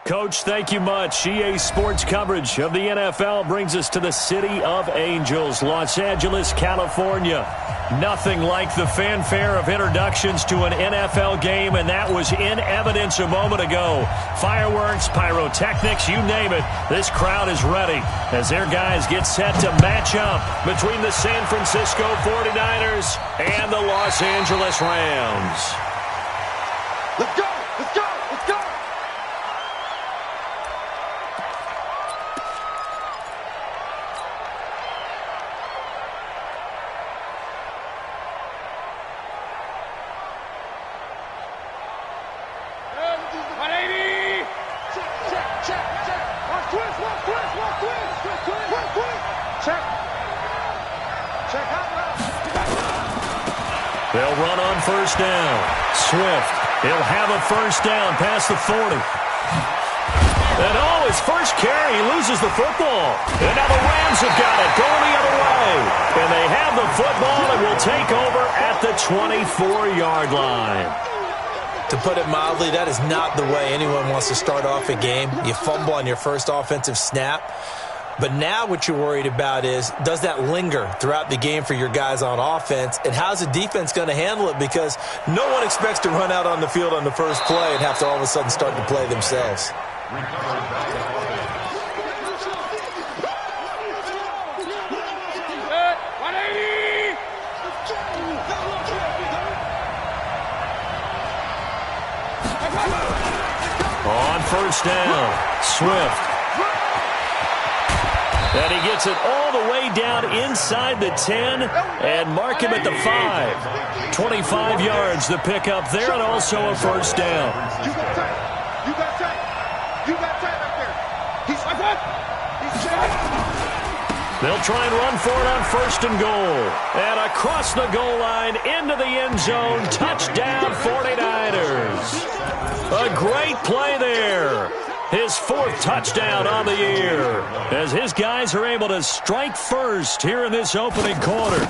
Coach, thank you much. EA Sports coverage of the NFL brings us to the City of Angels, Los Angeles, California. Nothing like the fanfare of introductions to an NFL game, and that was in evidence a moment ago. Fireworks, pyrotechnics, you name it. This crowd is ready as their guys get set to match up between the San Francisco 49ers and the Los Angeles Rams. Let's go! Let's go! Let's go! They'll run on first down. Swift. He'll have a first down past the 40. And his first carry, he loses the football. And now the Rams have got it, going the other way. And they have the football and will take over at the 24-yard line. To put it mildly, that is not the way anyone wants to start off a game. You fumble on your first offensive snap. But now what you're worried about is, does that linger throughout the game for your guys on offense? And how's the defense going to handle it? Because no one expects to run out on the field on the first play and have to all of a sudden start to play themselves. On first down, Swift. And he gets it all the way down inside the 10 and mark him at the 5. 25 yards the pickup there and also a first down. You got tight. You got tight. You got tight up there. He's They'll try and run for it on first and goal. And across the goal line into the end zone. Touchdown 49ers. A great play there. His fourth touchdown on the year as his guys are able to strike first here in this opening quarter.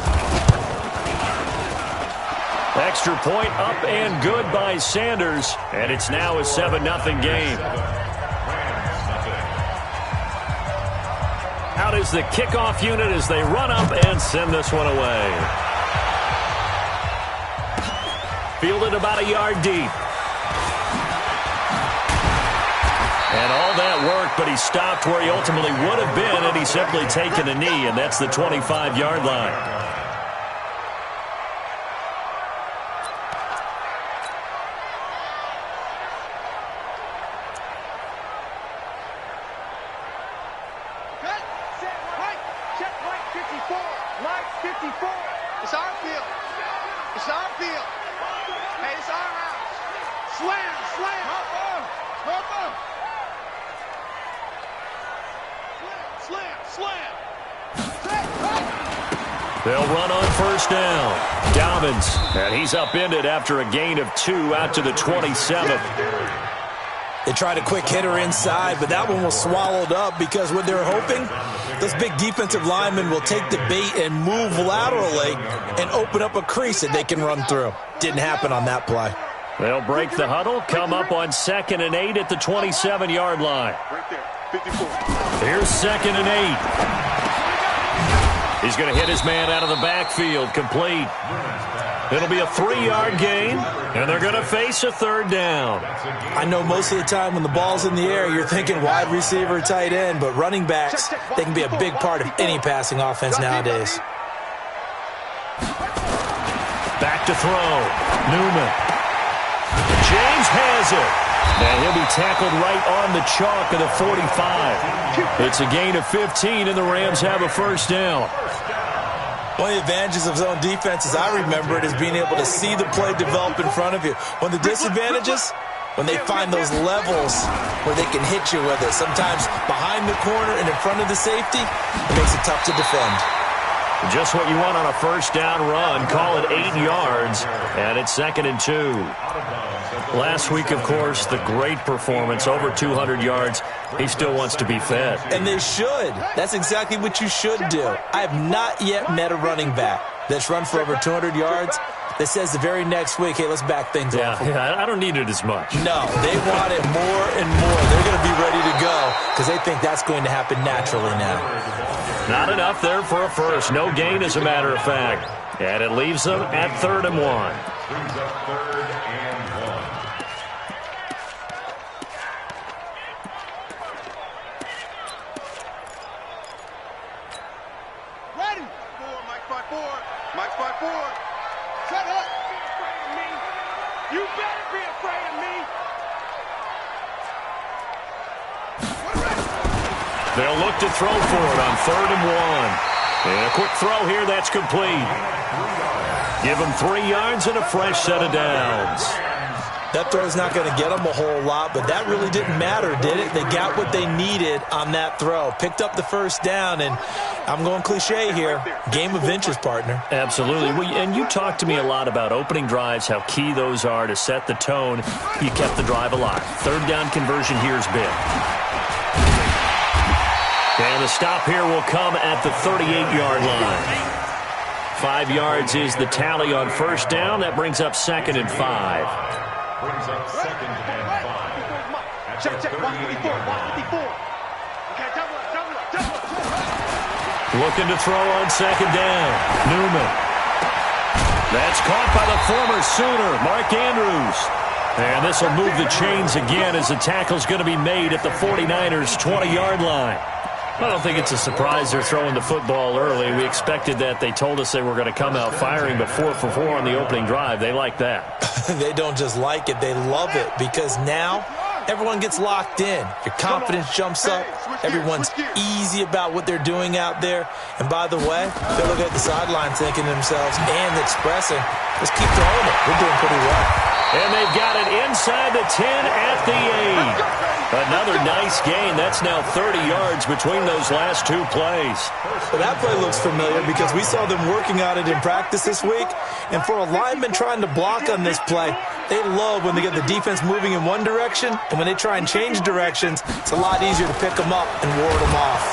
Extra point up and good by Sanders, and it's now a 7-0 game. Out is the kickoff unit as they run up and send this one away. Fielded about a yard deep. And all that work, but he stopped where he ultimately would have been, and he's simply taken a knee, and that's the 25-yard line. Good. Set right. Check right 54. Right 54. It's our field. It's our field. Hey, it's our house. Slam, slam. Hop on. Hop on. Slam, slam. They'll run on first down. Dobbins, and he's upended after a gain of 2 out to the 27. They tried a quick hitter inside, but that one was swallowed up because what they're hoping, those big defensive linemen will take the bait and move laterally and open up a crease that they can run through. Didn't happen on that play. They'll break the huddle, come up on 2nd and 8 at the 27-yard line. Right there, 54. Here's 2nd and 8. He's going to hit his man out of the backfield, complete. It'll be a 3-yard gain, and they're going to face a 3rd down. I know most of the time when the ball's in the air, you're thinking wide receiver, tight end, but running backs, they can be a big part of any passing offense nowadays. Back to throw. Newman. James has it. And he'll be tackled right on the chalk of the 45. It's a gain of 15, and the Rams have a first down. One of the advantages of zone defense, as I remember it, is being able to see the play develop in front of you. One of the disadvantages, when they find those levels where they can hit you with it, sometimes behind the corner and in front of the safety, it makes it tough to defend. Just what you want on a first down run. Call it 8 yards, and it's 2nd and 2. Last week, of course, the great performance, over 200 yards. He still wants to be fed. And they should. That's exactly what you should do. I have not yet met a running back that's run for over 200 yards that says the very next week, hey, let's back things off. Yeah, I don't need it as much. No, they want it more and more. They're going to be ready to go because they think that's going to happen naturally now. Not enough there for a first. No gain, as a matter of fact. And it leaves them at 3rd and 1. Ready? Mike 5-4. Mike 5-4. Shut up. Be afraid of me. You better be afraid of me. They'll look to throw for it on 3rd and 1. And a quick throw here, that's complete. Give them 3 yards and a fresh set of downs. That throw's not going to get them a whole lot, but that really didn't matter, did it? They got what they needed on that throw. Picked up the first down, and I'm going cliche here. Game of inches, partner. Absolutely. And you talked to me a lot about opening drives, how key those are to set the tone. You kept the drive alive. 3rd down conversion here is big. And the stop here will come at the 38-yard line. 5 yards is the tally on 1st down. That brings up 2nd and 5. Brings up 2nd and 5. Check, 154, 154. Okay, double up. Looking to throw on 2nd down. Newman. That's caught by the former Sooner, Mark Andrews. And this will move the chains again as the tackle's going to be made at the 49ers' 20-yard line. I don't think it's a surprise they're throwing the football early. We expected that. They told us they were going to come out firing, but 4 for 4 on the opening drive. They like that. They don't just like it, they love it, because now everyone gets locked in. Your confidence jumps up. Everyone's easy about what they're doing out there. And by the way, they're looking at the sideline thinking to themselves and expressing, let's keep throwing it. We're doing pretty well. And they've got it inside the 10 at the 8. Another nice gain. That's now 30 yards between those last 2 plays. Well, that play looks familiar because we saw them working on it in practice this week. And for a lineman trying to block on this play, they love when they get the defense moving in one direction. And when they try and change directions, it's a lot easier to pick them up and ward them off.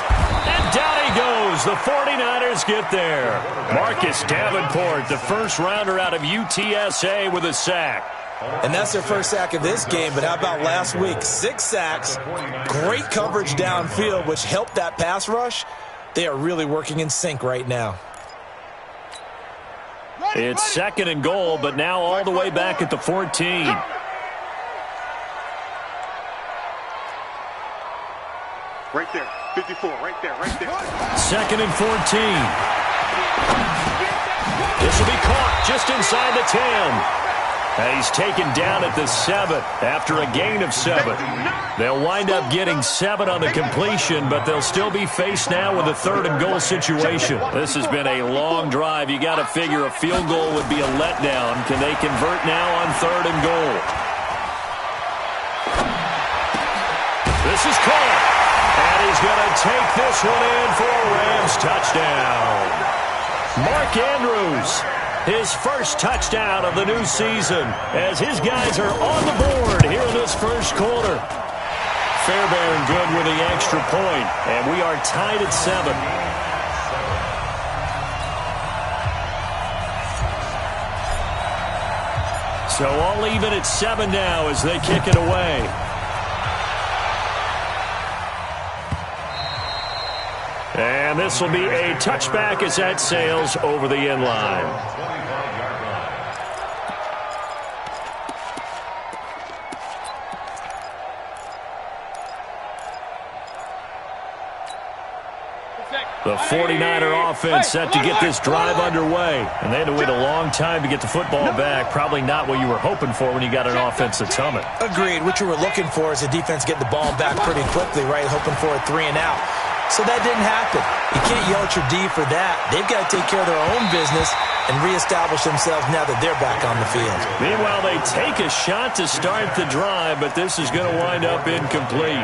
And down he goes. The 49ers get there. Marcus Davenport, the first rounder out of UTSA, with a sack. And that's their first sack of this game, but how about last week? 6 sacks, great coverage downfield, which helped that pass rush. They are really working in sync right now. It's 2nd and goal, but now all the way back at the 14. Right there, 54, right there. 2nd and 14. This will be caught just inside the 10. He's taken down at the 7 after a gain of 7. They'll wind up getting 7 on the completion, but they'll still be faced now with a 3rd and goal situation. This has been a long drive. You got to figure a field goal would be a letdown. Can they convert now on 3rd and goal? This is caught. And he's going to take this one in for a Rams touchdown. Mark Andrews, his first touchdown of the new season, as his guys are on the board here in this first quarter. Fairbairn good with the extra point, and we are tied at 7. So all even at 7 now as they kick it away. And this will be a touchback as that sails over the end line. The 49er offense set to get this drive underway. And they had to wait a long time to get the football back. Probably not what you were hoping for when you got an offense that's humming. Agreed. What you were looking for is the defense get the ball back pretty quickly, right? Hoping for a 3 and out. So that didn't happen. You can't yell at your D for that. They've got to take care of their own business and reestablish themselves now that they're back on the field. Meanwhile, they take a shot to start the drive, but this is going to wind up incomplete.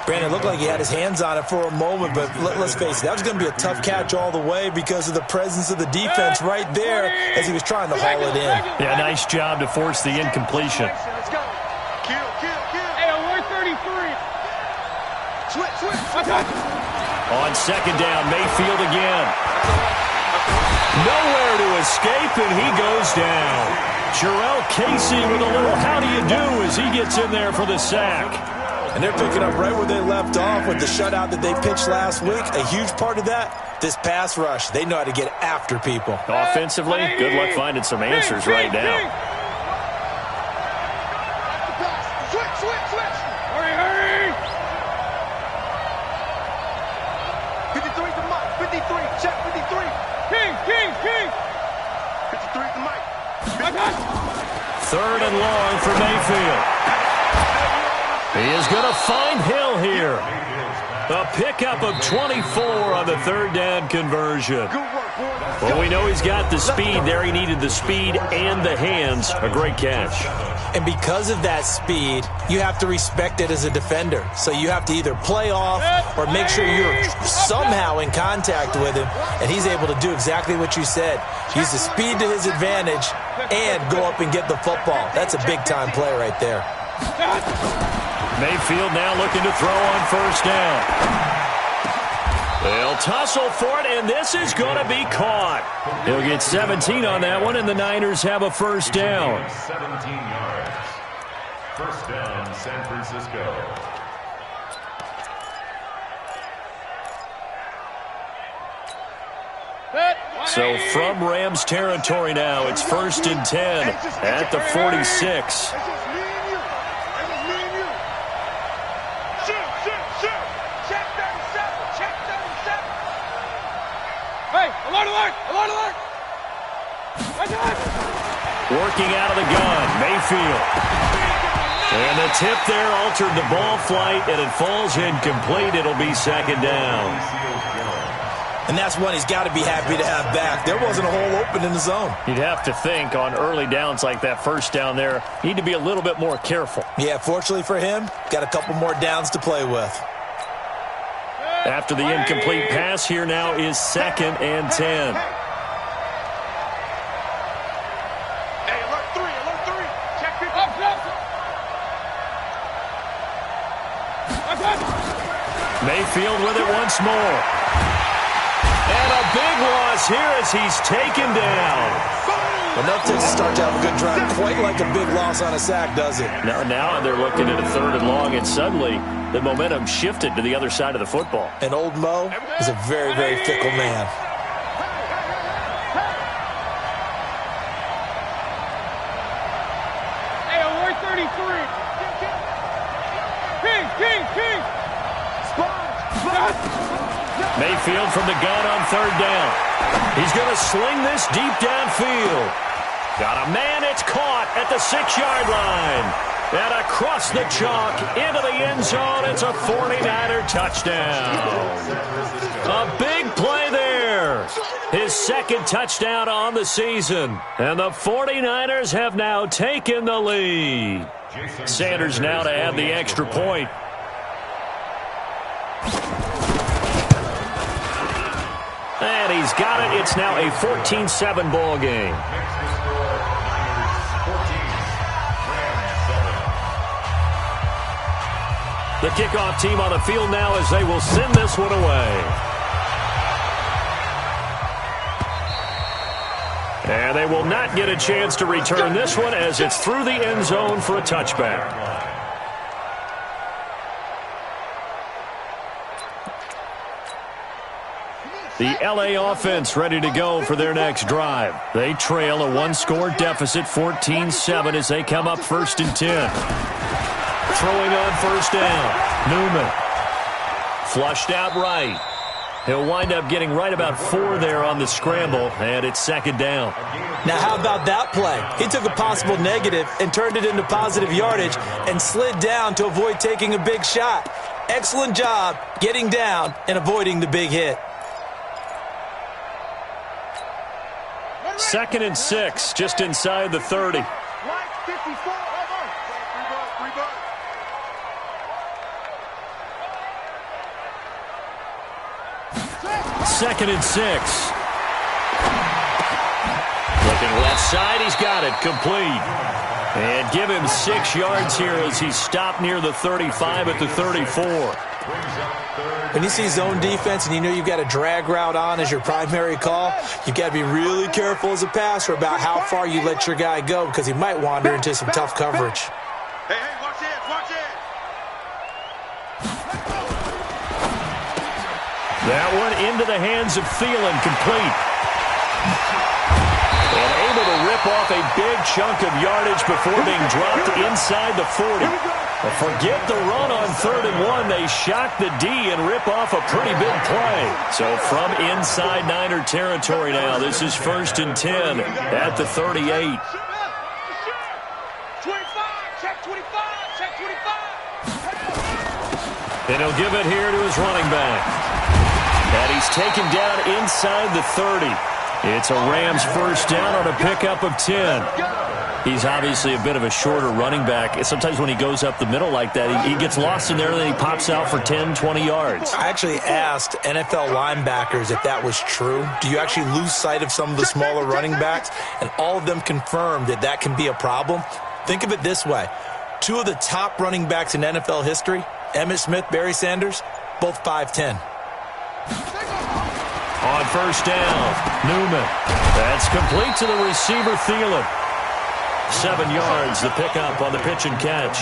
Brandon, it looked like he had his hands on it for a moment, but let's face it, that was going to be a tough catch all the way because of the presence of the defense right there as he was trying to haul it in. Yeah, nice job to force the incompletion. Let's go. Kill. Hey, 133. Switch. On 2nd down, Mayfield again. Nowhere to escape, and he goes down. Jarrell Casey with a little how do you do as he gets in there for the sack. And they're picking up right where they left off with the shutout that they pitched last week. A huge part of that, this pass rush. They know how to get after people. Offensively, good luck finding some answers right now. Switch. Hurry. 53 to Mike. 53. Check 53. King. 53 to Mike. Third and long for Mayfield. He is going to find Hill here. A pickup of 24 on the third down conversion. Well, we know he's got the speed there. He needed the speed and the hands. A great catch. And because of that speed, you have to respect it as a defender. So you have to either play off or make sure you're somehow in contact with him. And he's able to do exactly what you said. Use the speed to his advantage and go up and get the football. That's a big-time play right there. Mayfield now looking to throw on first down. They'll tussle for it, and this is going to be caught. He'll get 17 on that one, and the Niners have a first down. 17 yards. First down, San Francisco. So from Rams territory now, it's 1st and 10 at the 46. Alert! Working out of the gun, Mayfield. And the tip there altered the ball flight, and it falls incomplete. It'll be second down. And that's one he's got to be happy to have back. There wasn't a hole open in the zone. You'd have to think on early downs like that first down there, you need to be a little bit more careful. Yeah, fortunately for him, got a couple more downs to play with. After the incomplete pass, here now is 2nd and 10. Hey, alert three. Check it. Mayfield with it once more. And a big loss here as he's taken down. Enough to start to have a good drive. Quite like a big loss on a sack, does it? Now they're looking at a 3rd and long, and suddenly the momentum shifted to the other side of the football. And old Mo is a very, very fickle man. Hey, alert 33. King. Mayfield from the gun on 3rd down. He's going to sling this deep downfield. Got a man, it's caught at the 6-yard line. And across the chalk into the end zone, it's a 49er touchdown. A big play there. His 2nd touchdown on the season. And the 49ers have now taken the lead. Sanders now to add the extra point. And he's got it. It's now a 14-7 ball game. The kickoff team on the field now as they will send this one away. And they will not get a chance to return this one as it's through the end zone for a touchback. The LA offense ready to go for their next drive. They trail a 1-score deficit, 14-7, as they come up 1st and 10. Throwing on first down. Newman. Flushed out right. He'll wind up getting right about 4 there on the scramble, and it's 2nd down. Now, how about that play? He took a possible negative and turned it into positive yardage and slid down to avoid taking a big shot. Excellent job getting down and avoiding the big hit. 2nd and 6, just inside the 30. 2nd and 6. Looking left side, he's got it, complete. And give him 6 yards here as he stopped near the 35 at the 34. When you see zone defense and you know you've got a drag route on as your primary call, you've got to be really careful as a passer about how far you let your guy go because he might wander into some tough coverage. Hey, watch it, watch it. That one into the hands of Thielen, complete. And able to rip off a big chunk of yardage before being dropped inside the 40. Forget the run on 3rd and 1. They shock the D and rip off a pretty big play. So from inside Niner territory now, this is 1st and 10 at the 38. 25, check 25, check 25. And he'll give it here to his running back. And he's taken down inside the 30. It's a Rams first down on a pickup of 10. He's obviously a bit of a shorter running back. Sometimes when he goes up the middle like that, he gets lost in there and then he pops out for 10, 20 yards. I actually asked NFL linebackers if that was true. Do you actually lose sight of some of the smaller running backs? And all of them confirmed that that can be a problem. Think of it this way. 2 of the top running backs in NFL history, Emmitt Smith, Barry Sanders, both 5'10". On first down, Newman. That's complete to the receiver, Thielen. 7 yards, the pickup on the pitch and catch.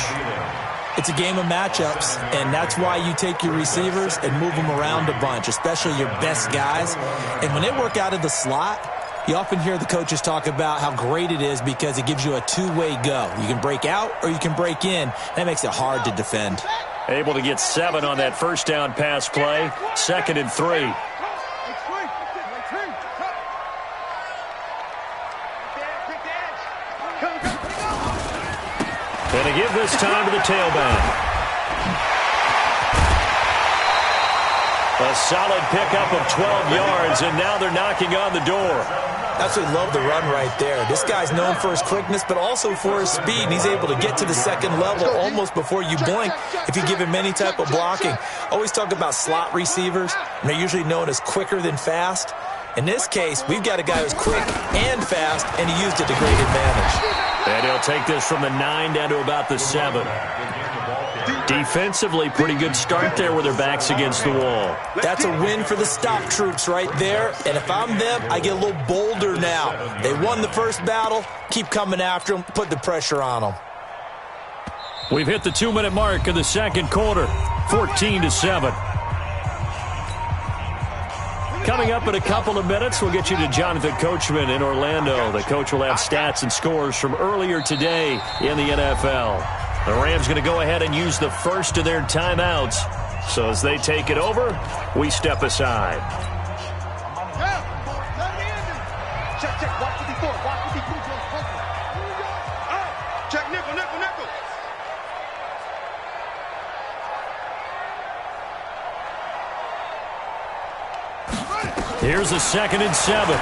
It's a game of matchups, and that's why you take your receivers and move them around a bunch, especially your best guys. And when they work out of the slot, you often hear the coaches talk about how great it is because it gives you a two-way go. You can break out or you can break in. That makes it hard to defend. Able to get 7 on that first down pass play. 2nd and 3. And to give this time to the tailback. A solid pickup of 12 yards, and now they're knocking on the door. Absolutely love the run right there. This guy's known for his quickness, but also for his speed, and he's able to get to the second level almost before you blink if you give him any type of blocking. Always talk about slot receivers, and they're usually known as quicker than fast. In this case, we've got a guy who's quick and fast, and he used it to great advantage. And he'll take this from the 9 down to about the 7. Defensively, pretty good start there with their backs against the wall. That's a win for the stop troops right there. And if I'm them, I get a little bolder now. They won the first battle. Keep coming after them. Put the pressure on them. We've hit the 2-minute mark of the second quarter. 14-7. Coming up in a couple of minutes, we'll get you to Jonathan Coachman in Orlando. The coach will have stats and scores from earlier today in the NFL. The Rams going to go ahead and use the first of their timeouts. So as they take it over, we step aside. Check, check, watch 54, watch 54. Check, nickel, nickel, nickel. Here's a 2nd and 7.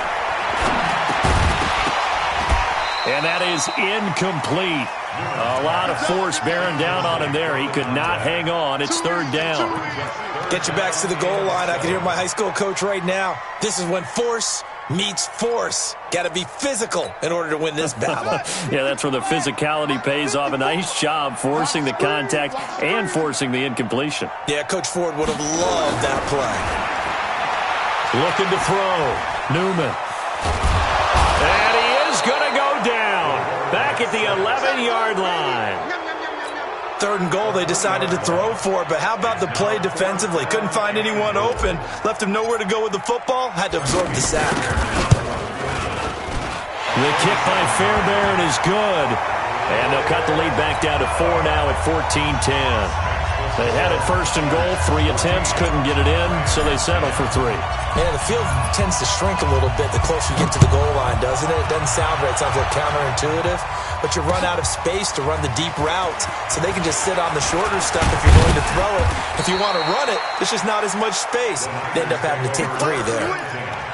And that is incomplete. A lot of force bearing down on him there. He could not hang on. It's 3rd down. Get your backs to the goal line. I can hear my high school coach right now. This is when force meets force. Got to be physical in order to win this battle. Yeah, that's where the physicality pays off. A nice job forcing the contact and forcing the incompletion. Yeah, Coach Ford would have loved that play. Looking to throw. Newman. And he is going to go down. Back at the 11-yard line. 3rd and goal, they decided to throw for it, but how about the play defensively? Couldn't find anyone open. Left him nowhere to go with the football. Had to absorb the sack. The kick by Fairbairn is good. And they'll cut the lead back down to 4 now at 14-10. They had it 1st and goal, 3 attempts, couldn't get it in, so they settle for 3. Yeah, the field tends to shrink a little bit the closer you get to the goal line, doesn't it? It doesn't sound right. It sounds like counterintuitive. But you run out of space to run the deep route, so they can just sit on the shorter stuff if you're going to throw it. If you want to run it, there's just not as much space. They end up having to take 3 there.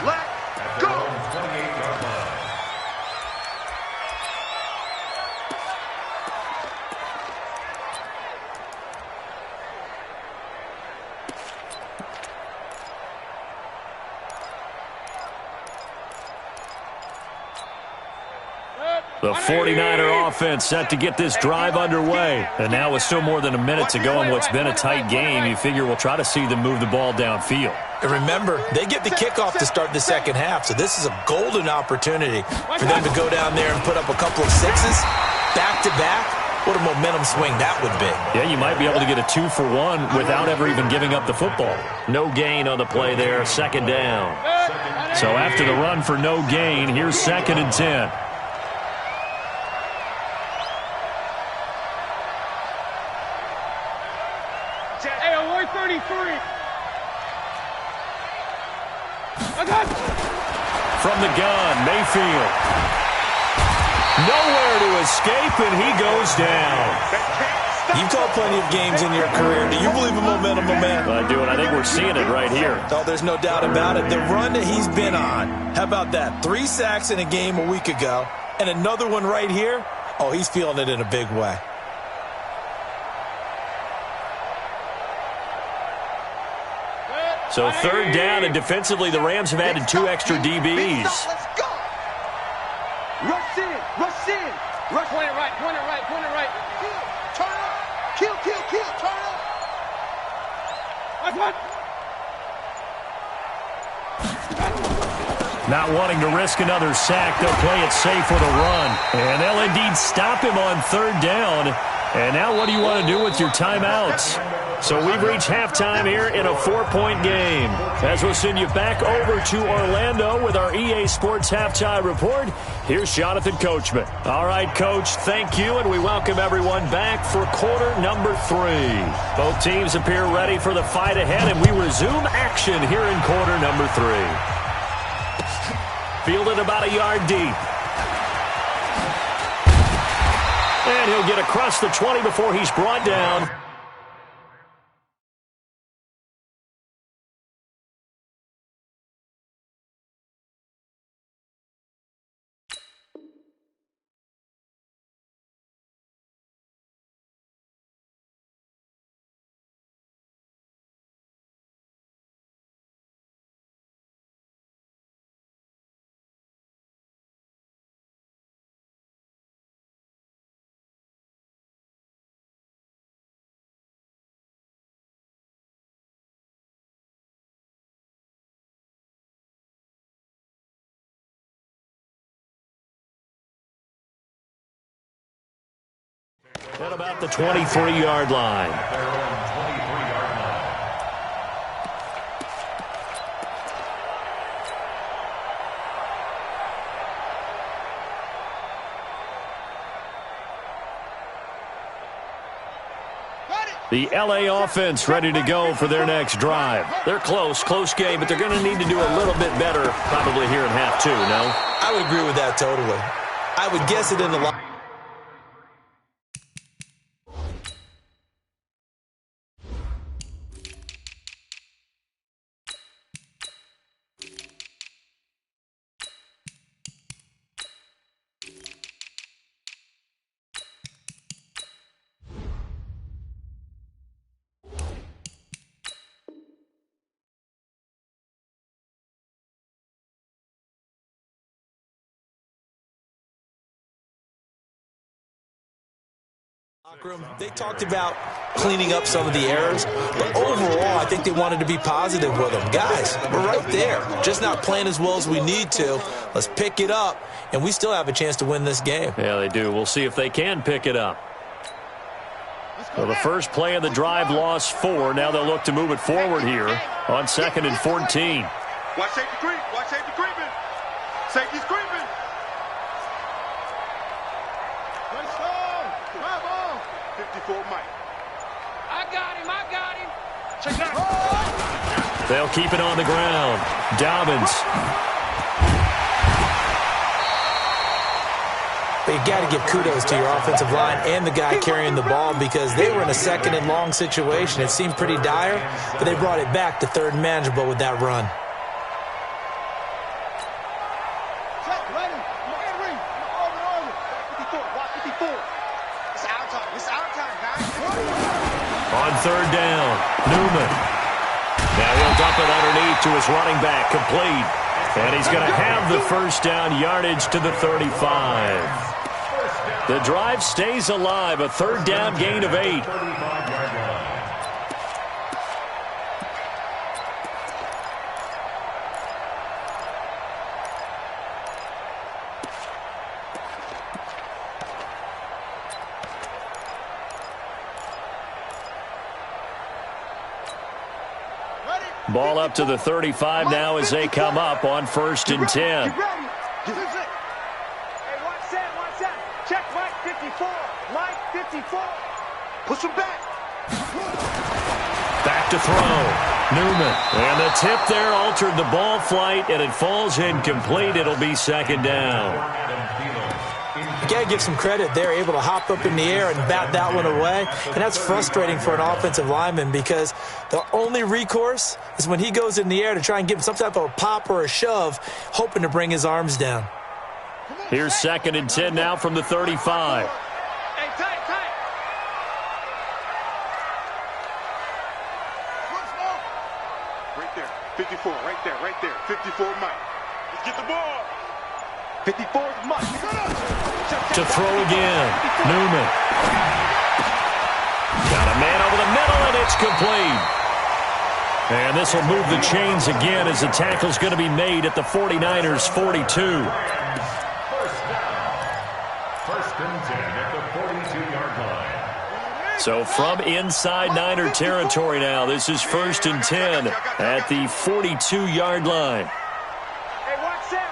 Let go. Good. The 49er offense set to get this drive underway. And now with still more than a minute to go in what's been a tight game, you figure we'll try to see them move the ball downfield. And remember, they get the kickoff to start the second half, so this is a golden opportunity for them to go down there and put up a couple of sixes back-to-back. What a momentum swing that would be. Yeah, you might be able to get a 2-for-1 without ever even giving up the football. No gain on the play there, second down. So after the run for no gain, here's 2nd and 10. Hey, on 133. I got you. From the gun, Mayfield. Nowhere to escape, and he goes down. You've called plenty of games in your career. Do you believe in momentum, my man? I do, and I think we're seeing it right here. Oh, there's no doubt about it. The run that he's been on. How about that? 3 sacks in a game a week ago, and another one right here. Oh, he's feeling it in a big way. So 3rd down, and defensively, the Rams have added 2 extra DBs. Let's go. Rush in, rush in. Rush. Point it right, point it right, point it right. Kill, turn up. Kill, kill, kill, turn up. What? Not wanting to risk another sack, they'll play it safe with a run. And they'll indeed stop him on 3rd down. And now what do you want to do with your timeouts? So we've reached halftime here in a 4-point game. As we'll send you back over to Orlando with our EA Sports Halftime Report, here's Jonathan Coachman. All right, Coach, thank you, and we welcome everyone back for quarter number 3. Both teams appear ready for the fight ahead, and we resume action here in quarter number 3. Fielded about a yard deep. And he'll get across the 20 before he's brought down. At about the 23-yard line. The LA offense ready to go for their next drive. They're close game, but they're going to need to do a little bit better probably here in half 2, no? I would agree with that totally. I would guess it in the line. They talked about cleaning up some of the errors, but overall, I think they wanted to be positive with them. Guys, we're right there, just not playing as well as we need to. Let's pick it up, and we still have a chance to win this game. Yeah, they do. We'll see if they can pick it up. Well, the first play of the drive lost 4. Now they'll look to move it forward here on 2nd and 14. Watch safety creep. Watch safety creeping. Safety's creeping. Let's go. Come on. 54 Mike. I got him. Check that. They'll keep it on the ground. Dobbins. But you got to give kudos to your offensive line and the guy carrying the ball because they were in a 2nd and long situation. It seemed pretty dire, but they brought it back to 3rd and manageable with that run. On 3rd down, Newman. Now he'll dump it underneath to his running back, complete. And he's going to have the first down yardage to the 35. The drive stays alive, a third down gain of 8. Ball up to the 35 now as they come up on 1st and 10. Check Mike 54. Mike 54. Push him back. Back to throw. Newman. And the tip there altered the ball flight, and it falls incomplete. It'll be 2nd down. You got to give some credit. They're able to hop up in the air and bat that one away. And that's frustrating for an offensive lineman because the only recourse is when he goes in the air to try and give him some type of a pop or a shove, hoping to bring his arms down. Here's 2nd and 10 now from the 35. Hey, tight. Right there. 54, right there. 54, Mike. Let's get the ball. 54 is Mike. To throw again. Newman. Got a man over the middle, and it's complete. And this will move the chains again as the tackle's going to be made at the 49ers' 42. So from inside Niner territory now, this is 1st and 10 at the 42-yard line. Hey, watch that.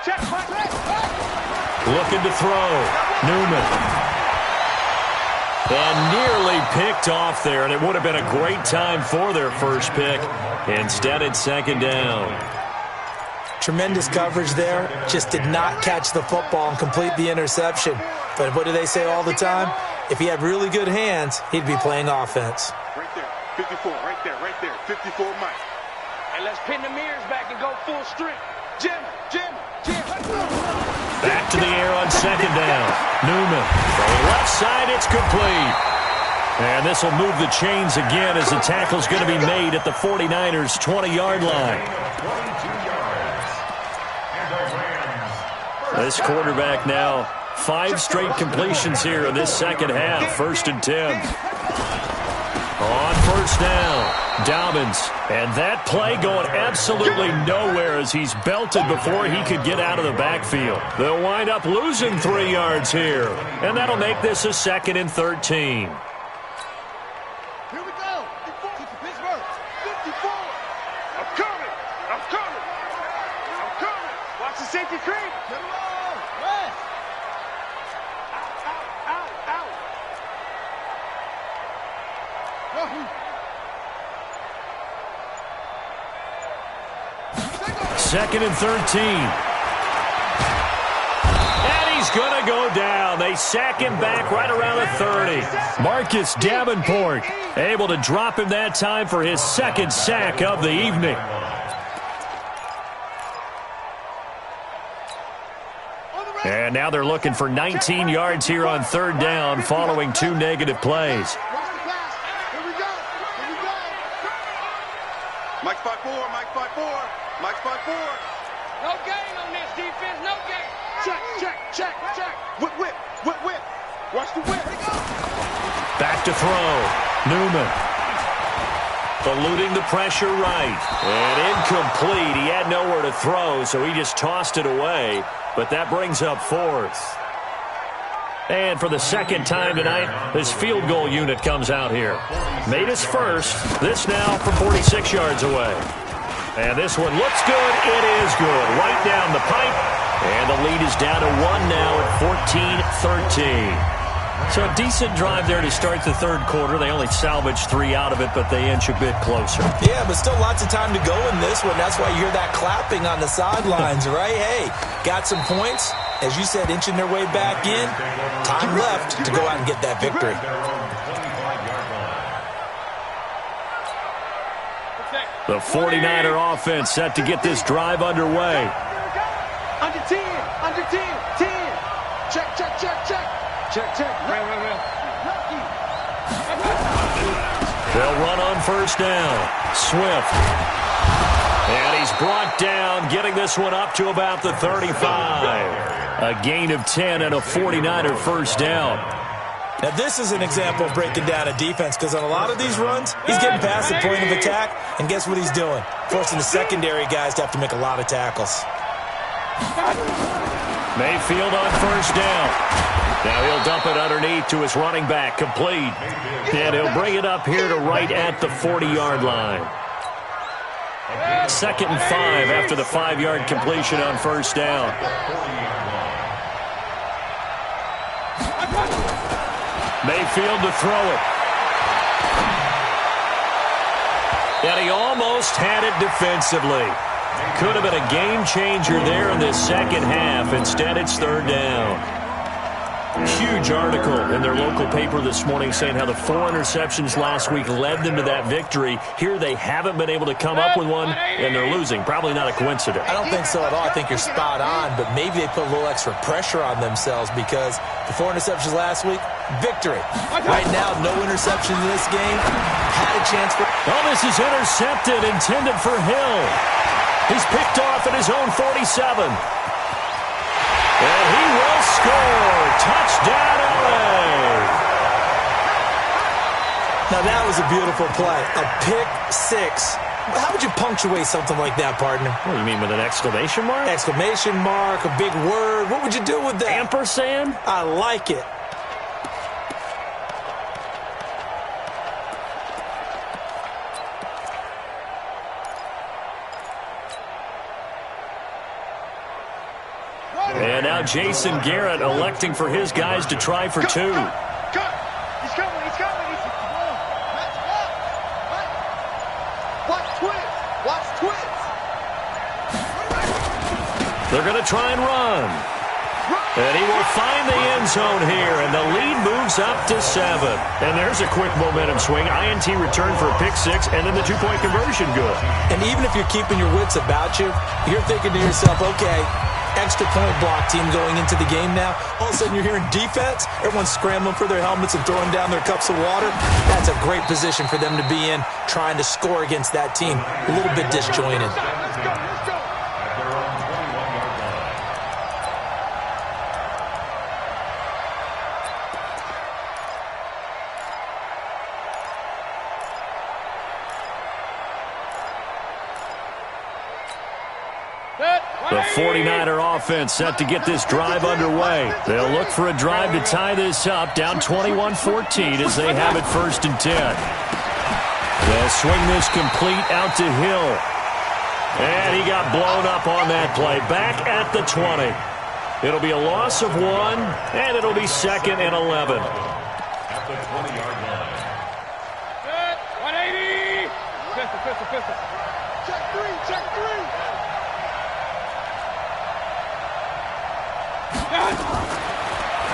Check, Mike. Looking to throw. Newman. And nearly picked off there, and it would have been a great time for their first pick. Instead, it's 2nd down. Tremendous coverage there. Just did not catch the football and complete the interception. But what do they say all the time? If he had really good hands, he'd be playing offense. Right there. 54, right there. 54, Mike. And let's pin the mirrors back and go full strength. Jim. Back to the air on 2nd down. Newman. From the left side, it's complete. And this will move the chains again as the tackle's going to be made at the 49ers' 20-yard line. This quarterback now 5 straight completions here in this second half. 1st and 10. On 1st down, Dobbins. And that play going absolutely nowhere as he's belted before he could get out of the backfield. They'll wind up losing 3 yards here. And that'll make this a 2nd and 13. Here we go. Pittsburgh. 54. I'm coming. Watch the safety creep. Get along. West. Out. 2nd and 13. And he's going to go down. They sack him back right around the 30. Marcus Davenport able to drop him that time for his 2nd sack of the evening. And now they're looking for 19 yards here on 3rd down following 2 negative plays. Mike 5-4. Mike 5-4. No gain on this defense. No gain. Check. Whip. Watch the whip. Back to throw. Newman. Eluding the pressure right. And incomplete. He had nowhere to throw, so he just tossed it away. But that brings up 4th. And for the 2nd time tonight, this field goal unit comes out here. Made his first. This now from 46 yards away. And this one looks good. It is good. Right down the pipe. And the lead is down to 1 now at 14-13. So a decent drive there to start the 3rd quarter. They only salvaged 3 out of it, but they inch a bit closer. Yeah, but still lots of time to go in this one. That's why you hear that clapping on the sidelines, right? Hey, got some points. As you said, inching their way back in. Time left to go out and get that victory. The 49er offense set to get this drive underway. Under 10. 10. Check. Right. They'll run on 1st down. Swift. And he's brought down, getting this one up to about the 35. A gain of 10 and a 49er first down. Now, this is an example of breaking down a defense because on a lot of these runs, he's getting past the point of attack, and guess what he's doing? Forcing the secondary guys to have to make a lot of tackles. Mayfield on first down. Now he'll dump it underneath to his running back, complete. And he'll bring it up here to right at the 40-yard line. 2nd and 5 after the 5-yard completion on first down. Mayfield to throw it. And he almost had it defensively. Could have been a game changer there in this second half. Instead, it's 3rd down. Huge article in their local paper this morning saying how the 4 interceptions last week led them to that victory. Here they haven't been able to come up with one, and they're losing. Probably not a coincidence. I don't think so at all. I think you're spot on, but maybe they put a little extra pressure on themselves because the 4 interceptions last week, victory. Right now, no interceptions in this game. Had a chance for... Oh, this is intercepted, intended for Hill. He's picked off at his own 47. And he will score. Touchdown, LA. Now, that was a beautiful play. A pick 6. How would you punctuate something like that, partner? What do you mean, with an exclamation mark? Exclamation mark, a big word. What would you do with that? Ampersand? I like it. And now Jason Garrett electing for his guys to try for 2. Cut. He's coming. He's coming. Watch twins. They're going to try and run. And he will find the end zone here, and the lead moves up to 7. And there's a quick momentum swing. INT return for a pick 6, and then the 2-point conversion good. And even if you're keeping your wits about you, you're thinking to yourself, okay, extra point block team going into the game now. All of a sudden you're hearing defense. Everyone's scrambling for their helmets and throwing down their cups of water. That's a great position for them to be in, trying to score against that team. A little bit disjointed. Let's go. The 49er offense set to get this drive underway. They'll look for a drive to tie this up, down 21-14 as they have it 1st and 10. They'll swing this complete out to Hill. And he got blown up on that play. Back at the 20. It'll be a loss of 1, and it'll be 2nd and 11. At the 20-yard line. 180. Pistol. Check 3.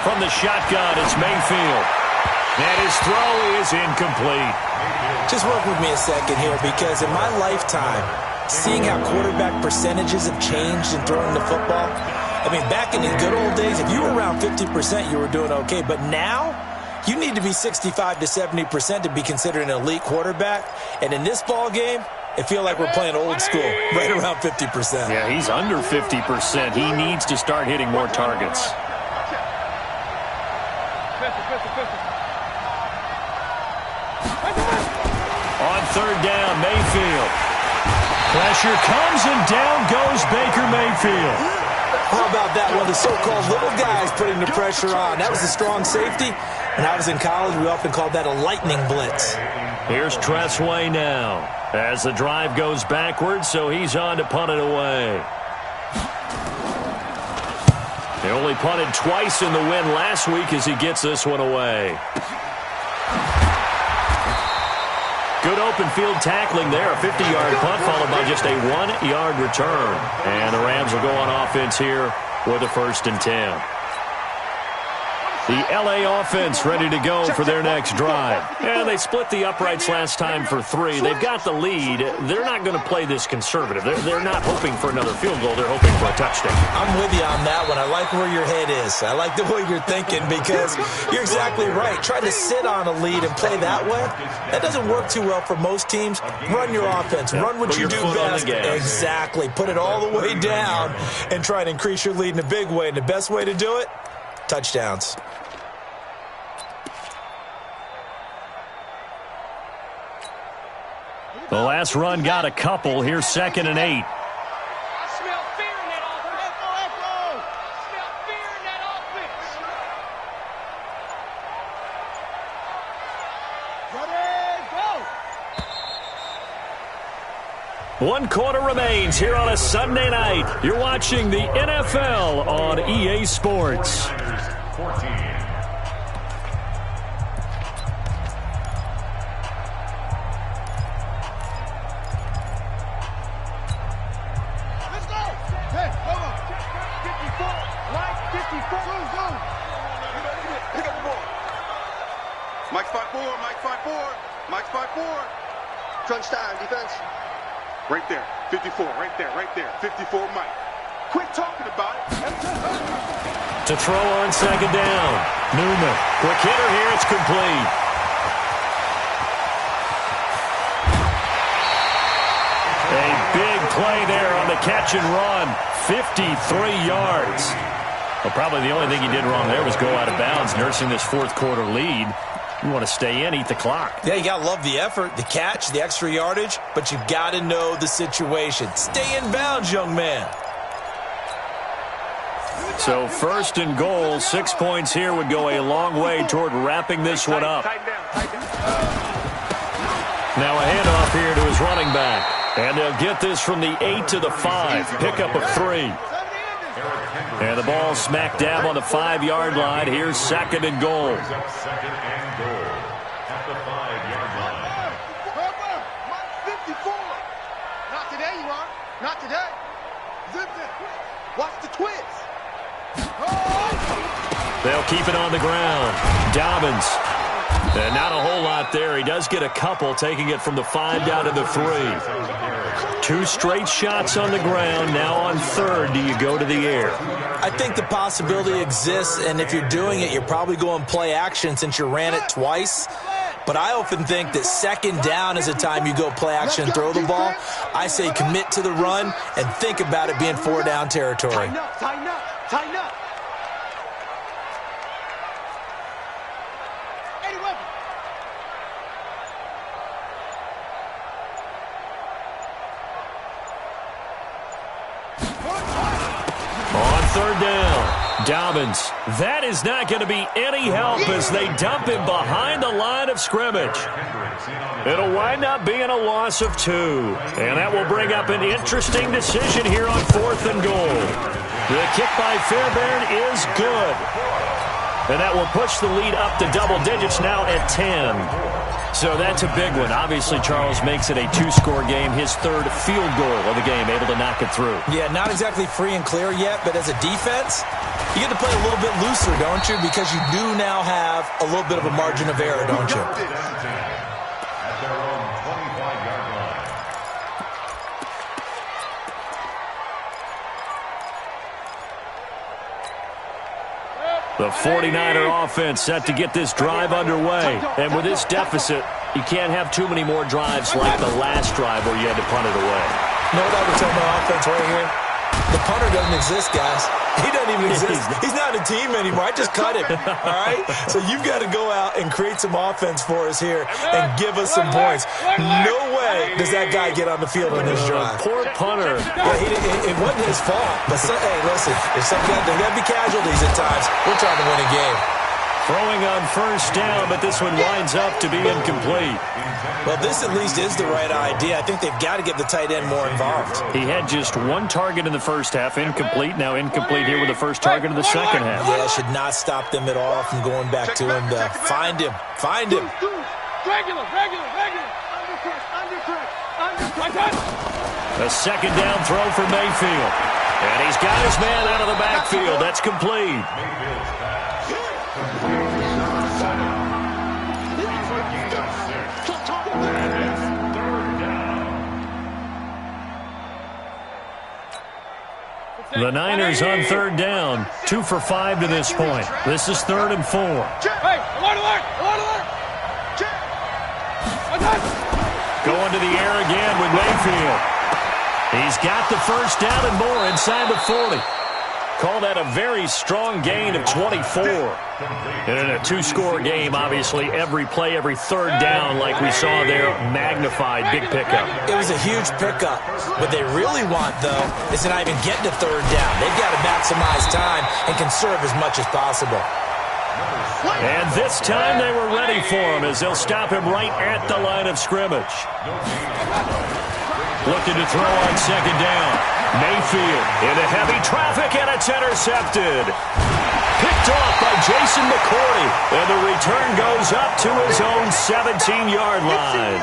From the shotgun, it's Mayfield. And his throw is incomplete. Just work with me a second here, because in my lifetime, seeing how quarterback percentages have changed in throwing the football, I mean, back in the good old days, if you were around 50%, you were doing okay. But now, you need to be 65 to 70% to be considered an elite quarterback. And in this ball game, it feels like we're playing old school, right around 50%. Yeah, he's under 50%. He needs to start hitting more targets. On 3rd down, Mayfield. Pressure comes, and down goes Baker Mayfield. How about that one? The so-called little guys putting the pressure on. That was a strong safety. When I was in college, we often called that a lightning blitz. Here's Tressway now as the drive goes backwards, so he's on to punt it away. They only punted twice in the win last week as he gets this one away. Good open field tackling there. A 50-yard punt followed by just a 1-yard return. And the Rams will go on offense here with a 1st and 10. The LA offense ready to go for their next drive. And they split the uprights last time for 3. They've got the lead. They're not going to play this conservative. They're not hoping for another field goal. They're hoping for a touchdown. I'm with you on that one. I like where your head is. I like the way you're thinking because you're exactly right. Trying to sit on a lead and play that way, that doesn't work too well for most teams. Run your offense. Run what you do best. Exactly. Put it all the way down and try to increase your lead in a big way. And the best way to do it, touchdowns. The last run got a couple. Here's 2nd and 8. I smell fear in that offense. I smell fear in that offense. Ready, go. 1 quarter remains here on a Sunday night. You're watching the NFL on EA Sports. 14. Mike 5-4, Mike 5-4, Mike 5-4. Crunch time, defense. Right there, 54, right there, 54, Mike. Quit talking about it. To throw on 2nd down. Newman. Quick hitter here. It's complete. A big play there on the catch and run. 53 yards. Well, probably the only thing he did wrong there was go out of bounds, nursing this 4th quarter lead. You want to stay in, eat the clock. Yeah, you got to love the effort, the catch, the extra yardage, but you got to know the situation. Stay in bounds, young man. So 1st and goal, 6 points here would go a long way toward wrapping this one up. Now a handoff here to his running back. And they'll get this from the 8 to the 5. Pickup of 3. And the ball smack dab on the 5-yard line. Here's 2nd and goal. 2nd and goal at the 5-yard line. 54. Not today, you are. Not today. Zip it. Watch the twist. They'll keep it on the ground. Dobbins. And not a whole lot there. He does get a couple, taking it from the 5 down to the 3. 2 straight shots on the ground. Now on 3rd, do you go to the air? I think the possibility exists, and if you're doing it, you're probably going play action since you ran it twice. But I often think that 2nd down is the time you go play action and throw the ball. I say commit to the run and think about it being 4 down territory. Tighten up, tighten up, tighten up. On 3rd down, Dobbins. That is not going to be any help as they dump him behind the line of scrimmage. It'll wind up being a loss of 2. And that will bring up an interesting decision here on 4th and goal. The kick by Fairbairn is good. And that will push the lead up to double digits now at 10. So that's a big one. Obviously, Charles makes it a 2-score game. His 3rd field goal of the game, able to knock it through. Yeah, not exactly free and clear yet, but as a defense, you get to play a little bit looser, don't you? Because you do now have a little bit of a margin of error, don't you? At their own 25-yard line. The 49er offense set to get this drive underway. And with this deficit, you can't have too many more drives like the last drive where you had to punt it away. You know what I would tell my offense right here? The punter doesn't exist, guys. He doesn't even exist. He's not a team anymore. I just cut him, all right? So you've got to go out and create some offense for us here and give us some points. No way does that guy get on the field on this drive. Poor punter. Yeah, it wasn't his fault. But, hey, listen, there's got to be casualties at times. We're trying to win a game. Throwing on 1st down, but this one winds up to be incomplete. Well, this at least is the right idea. I think they've got to get the tight end more involved. He had just 1 target in the first half, incomplete. Now incomplete here with the first target in the second half. Yeah, it should not stop them at all from going back to him to find him. Find him. Regular. Under press. A 2nd down throw for Mayfield. And he's got his man out of the backfield. That's complete. The Niners on third down, 2 for 5 to this point. This is 3rd and 4. Hey, alert! Going to the air again with Mayfield. He's got the first down and more inside the 40. Call that a very strong gain of 24. And in a two-score game, obviously, every play, every third down, like we saw there, magnified, big pickup. It was a huge pickup. What they really want, though, is to not even get to third down. They've got to maximize time and conserve as much as possible. And this time they were ready for him as they'll stop him right at the line of scrimmage. Looking to throw on second down. Mayfield into heavy traffic, and it's intercepted. Picked off by Jason McCourty, and the return goes up to his own 17-yard line.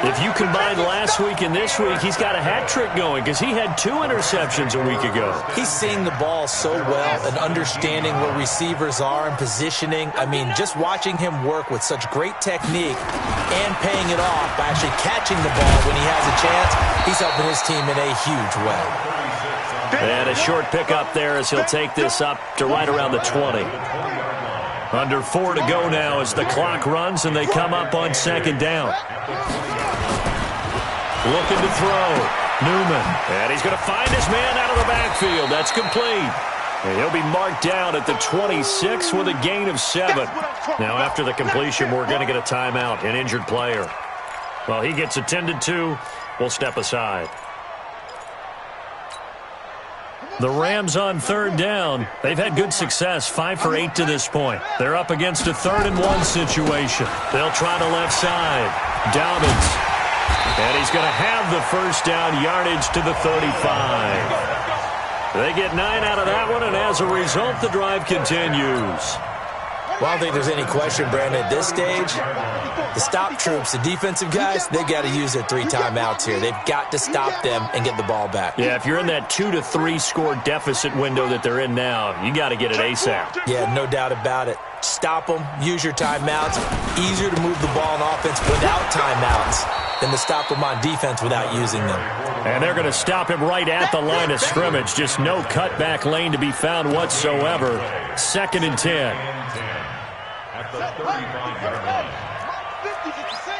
If you combine last week and this week, he's got a hat trick going because he had 2 interceptions a week ago. He's seeing the ball so well and understanding where receivers are and positioning. I mean, just watching him work with such great technique and paying it off by actually catching the ball when he has a chance, he's helping his team in a huge way. And a short pickup there as he'll take this up to right around the 20. Under 4 to go now as the clock runs and they come up on second down. Looking to throw. Newman. And he's going to find his man out of the backfield. That's complete. And he'll be marked down at the 26 with a gain of 7. Now, after the completion, we're going to get a timeout, an injured player. Well, he gets attended to. We'll step aside. The Rams on third down. They've had good success, 5 for 8 to this point. They're up against a 3rd and 1 situation. They'll try the left side. Dobbins. And he's going to have the first down, yardage to the 35. They get 9 out of that one, and as a result, the drive continues. Well, I don't think there's any question, Brandon, at this stage, the stop troops, the defensive guys, they've got to use their 3 timeouts here. They've got to stop them and get the ball back. Yeah, if you're in that 2 to 3 score deficit window that they're in now, you got to get it ASAP. Yeah, no doubt about it. Stop them, use your timeouts. Easier to move the ball on offense without timeouts than to stop them on defense without using them. And they're going to stop him right at the line of scrimmage. Just no cutback lane to be found whatsoever. 2nd and 10. At the 35-yard line. 50-56.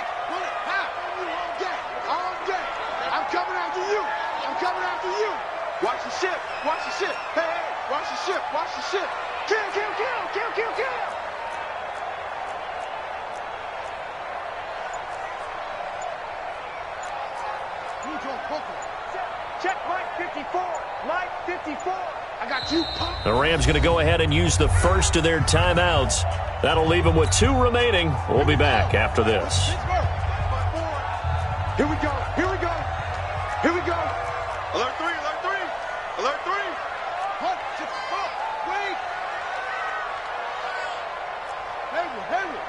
I'm coming after you. I'm coming after you. Watch the ship. Watch the ship. Hey, watch the ship. Watch the ship. Kill, kill, kill, kill, kill, kill. Check Mike 54. Mike 54. I got you. The Rams going to go ahead and use the first of their timeouts. That'll leave them with 2 remaining. We'll be back after this. Here we go. Here we go. Here we go. Alert 3, alert 3. Alert 3. Halt. Wait. Hayward.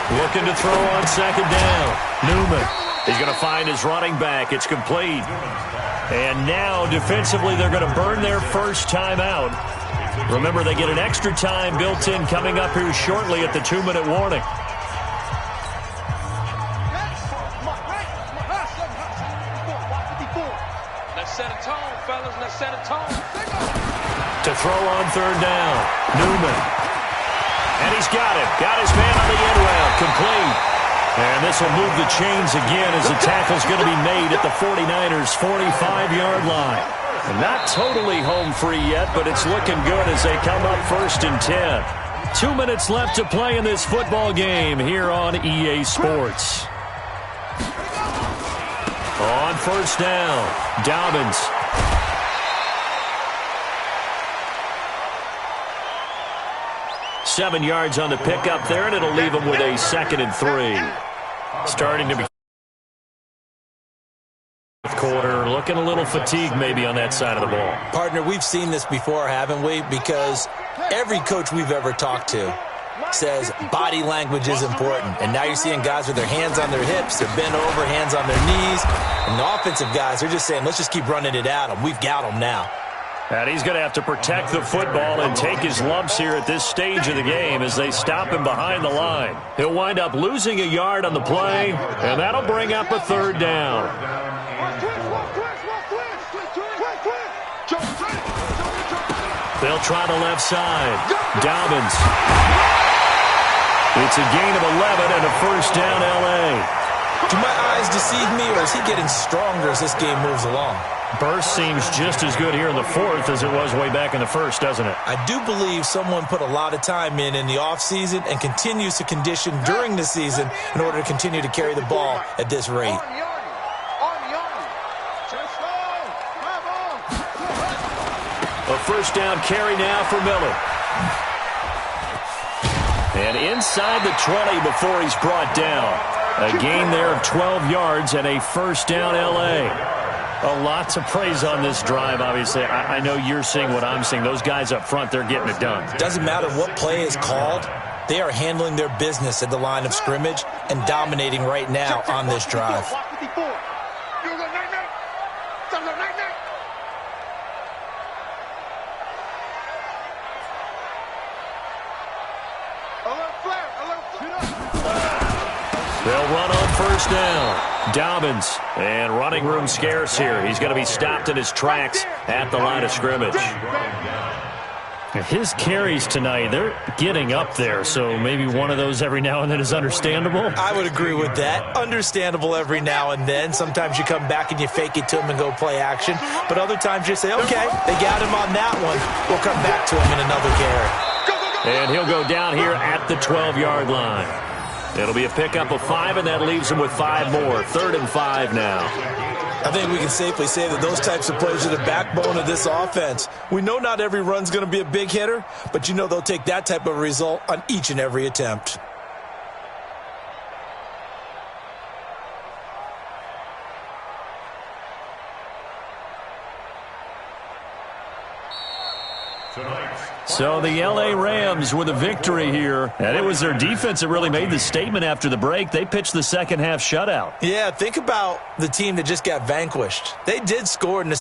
Looking to throw on second down. Newman. He's going to find his running back. It's complete. And now, defensively, they're going to burn their first timeout. Remember, they get an extra time built in coming up here shortly at the 2-minute warning. Let's set a tone, fellas. Let's set a tone. To throw on third down. Newman. And he's got it. Got his man on the end route. Complete. And this will move the chains again as the tackle's going to be made at the 49ers' 45-yard line. And not totally home free yet, but it's looking good as they come up 1st and 10. 2 minutes left to play in this football game here on EA Sports. On first down, Dobbins. Seven yards on the pickup there, and it'll leave them with a 2nd and 3. Starting to be quarter, looking a little fatigued maybe on that side of the ball. Partner, we've seen this before, haven't we? Because every coach we've ever talked to says body language is important. And now you're seeing guys with their hands on their hips, they're bent over, hands on their knees. And the offensive guys, they're just saying, let's just keep running it at them. We've got them now. And he's going to have to protect the football and take his lumps here at this stage of the game as they stop him behind the line. He'll wind up losing a yard on the play, and that'll bring up a third down. They'll try the left side. Dobbins. It's a gain of 11 and a first down, L.A. Do my eyes deceive me, or is he getting stronger as this game moves along? Burst seems just as good here in the fourth as it was way back in the first, doesn't it? I do believe someone put a lot of time in the offseason and continues to condition during the season in order to continue to carry the ball at this rate. A first down carry now for Miller. And inside the 20 before he's brought down. A gain there of 12 yards and a first down, L.A. A lot to praise on this drive, obviously. I know you're seeing what I'm seeing. Those guys up front, they're getting it done. Doesn't matter what play is called. They are handling their business at the line of scrimmage and dominating right now on this drive. They'll run on first down. Dobbins, and running room scarce here. He's going to be stopped in his tracks at the line of scrimmage. His carries tonight, they're getting up there, so maybe one of those every now and then is understandable. I would agree with that. Understandable every now and then. Sometimes you come back and you fake it to him and go play action. But other times you say, okay, they got him on that one. We'll come back to him in another carry. And he'll go down here at the 12-yard line. It'll be a pickup of 5, and that leaves him with 5 more. 3rd and 5 now. I think we can safely say that those types of plays are the backbone of this offense. We know not every run's going to be a big hitter, but you know they'll take that type of result on each and every attempt. So the L.A. Rams with a victory here, and it was their defense that really made the statement after the break. They pitched the second half shutout. Yeah, think about the team that just got vanquished. They did score in the